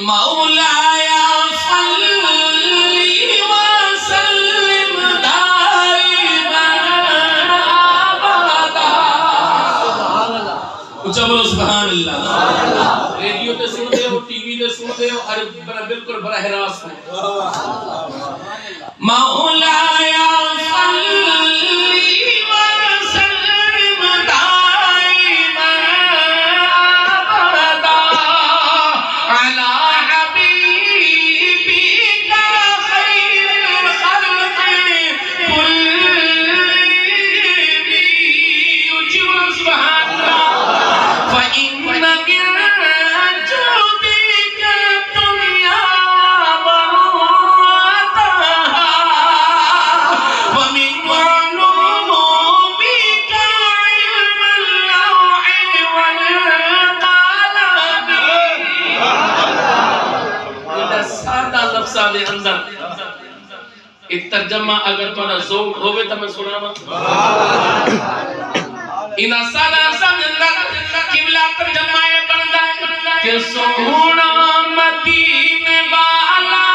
मौलाया सल्ली व सल्लिम दाइमन अबदा। ऊंचा बोलो सुभान अल्लाह। रेडियो पे सुन दे हो, टीवी पे सुन दे हो, हर बिल्कुल बराह रास्त में। मौलाया सल्ली व सल्लिम दाइमन अबदा अला हबीबिका खैरिल खल्क़ि कुल्लिहिम। सुभान अल्लाह। फइन्न जुदिका दुनिया बरुअतहा व मिन उलूमिका इल्मुल लौहि वल कलम। ये सादा लफ्ज़ां दे अंदर एक तर्जमा अगर थोड़ा ज़ौक़ होवे तो मैं सुनावा। इना सादा लफ्ज़ां दे अंदर किबला तर्जमा ये बनदा है कि सोहना मदीने वाला